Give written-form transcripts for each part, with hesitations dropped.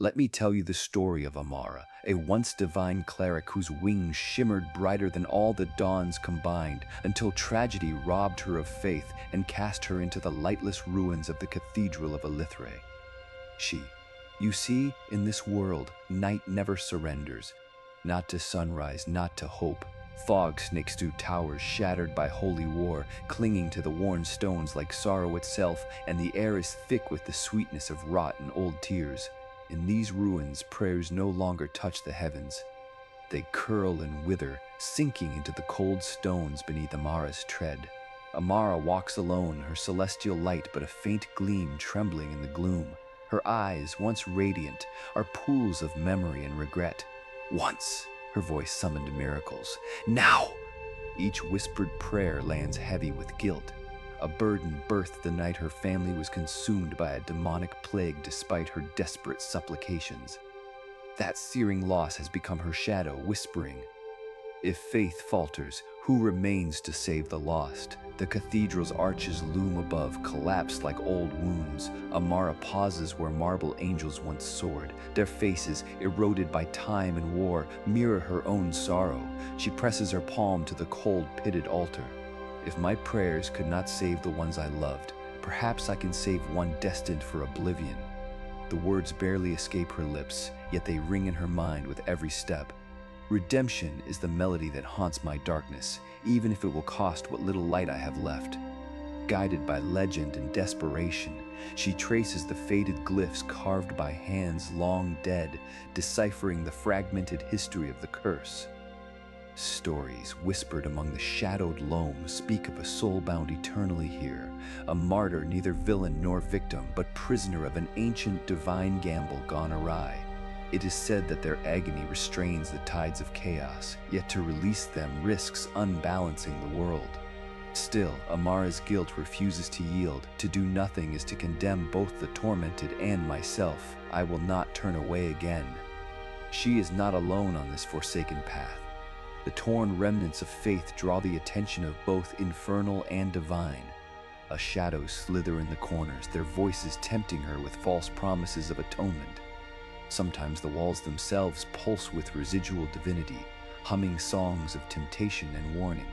Let me tell you the story of Amara, a once divine cleric whose wings shimmered brighter than all the dawns combined, until tragedy robbed her of faith and cast her into the lightless ruins of the Cathedral of Ilythrae. You see, in this world, night never surrenders. Not to sunrise, not to hope. Fog snakes through towers shattered by holy war, clinging to the worn stones like sorrow itself, and the air is thick with the sweetness of rot and old tears. In these ruins, prayers no longer touch the heavens. They curl and wither, sinking into the cold stones beneath Amara's tread. Amara walks alone, her celestial light but a faint gleam trembling in the gloom. Her eyes, once radiant, are pools of memory and regret. Once, her voice summoned miracles. Now, each whispered prayer lands heavy with guilt. A burden birthed the night her family was consumed by a demonic plague despite her desperate supplications. That searing loss has become her shadow, whispering, "If faith falters, who remains to save the lost?" The cathedral's arches loom above, collapsed like old wounds. Amara pauses where marble angels once soared. Their faces, eroded by time and war, mirror her own sorrow. She presses her palm to the cold, pitted altar. If my prayers could not save the ones I loved, perhaps I can save one destined for oblivion. The words barely escape her lips, yet they ring in her mind with every step. Redemption is the melody that haunts my darkness, even if it will cost what little light I have left. Guided by legend and desperation, she traces the faded glyphs carved by hands long dead, deciphering the fragmented history of the curse. Stories whispered among the shadowed loam speak of a soul bound eternally here, a martyr neither villain nor victim, but prisoner of an ancient divine gamble gone awry. It is said that their agony restrains the tides of chaos, yet to release them risks unbalancing the world. Still, Amara's guilt refuses to yield. To do nothing is to condemn both the tormented and myself. I will not turn away again. She is not alone on this forsaken path. The torn remnants of faith draw the attention of both infernal and divine. A shadow slither in the corners, their voices tempting her with false promises of atonement. Sometimes the walls themselves pulse with residual divinity, humming songs of temptation and warning.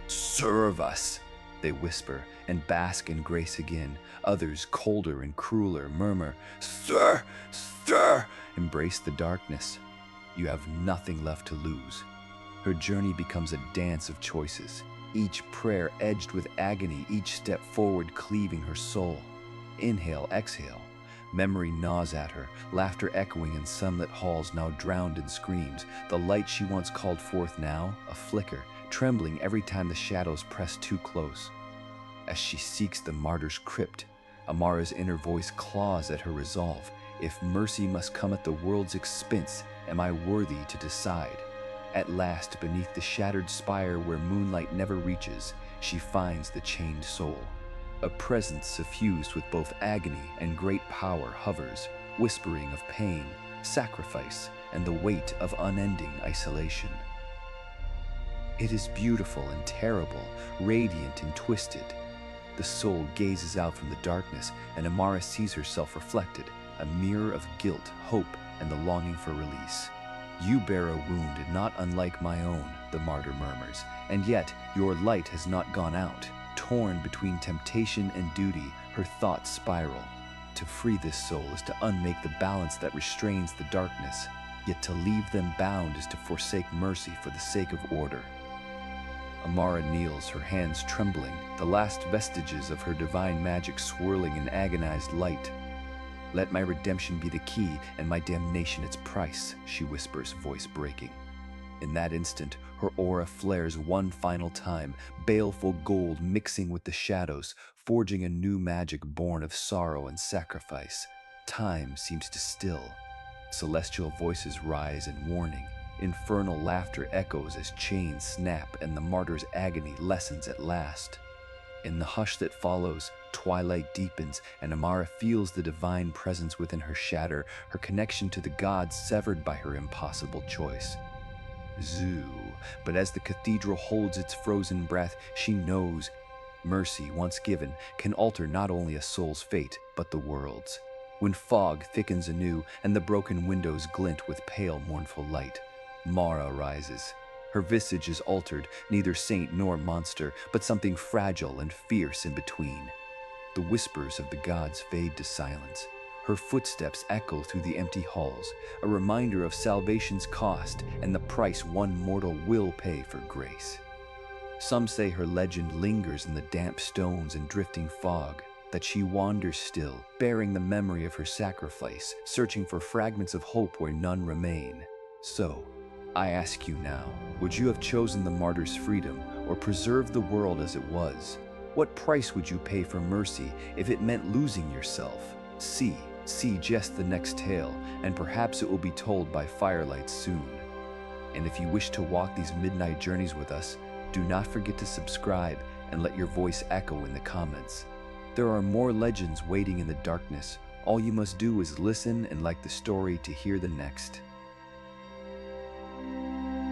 "Serve us," they whisper, and bask in grace again. Others, colder and crueler, murmur, "Stir, stir," embrace the darkness. You have nothing left to lose. Her journey becomes a dance of choices, each prayer edged with agony, each step forward cleaving her soul. Inhale, exhale. Memory gnaws at her, laughter echoing in sunlit halls now drowned in screams. The light she once called forth now, a flicker, trembling every time the shadows press too close. As she seeks the martyr's crypt, Amara's inner voice claws at her resolve. If mercy must come at the world's expense, am I worthy to decide? At last, beneath the shattered spire where moonlight never reaches, she finds the chained soul. A presence suffused with both agony and great power hovers, whispering of pain, sacrifice, and the weight of unending isolation. It is beautiful and terrible, radiant and twisted. The soul gazes out from the darkness, and Amara sees herself reflected, a mirror of guilt, hope, and the longing for release. "You bear a wound not unlike my own," the martyr murmurs, "and yet your light has not gone out." Torn between temptation and duty, her thoughts spiral. To free this soul is to unmake the balance that restrains the darkness, yet to leave them bound is to forsake mercy for the sake of order. Amara kneels, her hands trembling, the last vestiges of her divine magic swirling in agonized light. "Let my redemption be the key and my damnation its price," she whispers, voice breaking. In that instant, her aura flares one final time, baleful gold mixing with the shadows, forging a new magic born of sorrow and sacrifice. Time seems to still. Celestial voices rise in warning. Infernal laughter echoes as chains snap and the martyr's agony lessens at last. In the hush that follows, twilight deepens, and Amara feels the divine presence within her shatter, her connection to the gods severed by her impossible choice. Zoo. But as the cathedral holds its frozen breath, she knows mercy, once given, can alter not only a soul's fate, but the world's. When fog thickens anew and the broken windows glint with pale, mournful light, Mara rises. Her visage is altered, neither saint nor monster, but something fragile and fierce in between. The whispers of the gods fade to silence. Her footsteps echo through the empty halls, a reminder of salvation's cost and the price one mortal will pay for grace. Some say her legend lingers in the damp stones and drifting fog, that she wanders still, bearing the memory of her sacrifice, searching for fragments of hope where none remain. So, I ask you now, would you have chosen the martyr's freedom or preserved the world as it was? What price would you pay for mercy if it meant losing yourself? See just the next tale, and perhaps it will be told by firelight soon. And if you wish to walk these midnight journeys with us, do not forget to subscribe and let your voice echo in the comments. There are more legends waiting in the darkness. All you must do is listen and like the story to hear the next.